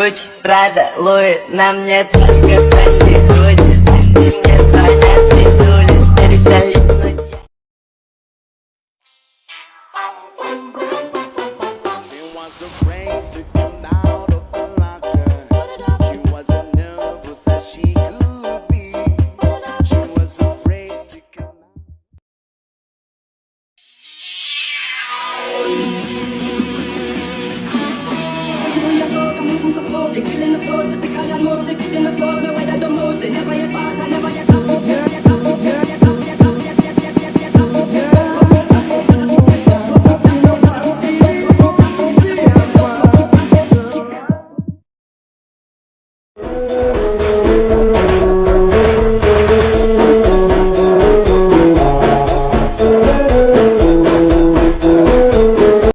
Гуччи, Прада, Луи, на мне только проходит. Ты мне звонят из улиц, перестали липнуть. She was afraid to come out of the locker. She wasn't nervous as she could be. She was afraid to come out. I'm moving so close, they killing the floors, physical and most, they fit in the floors, no way that the most, they never yet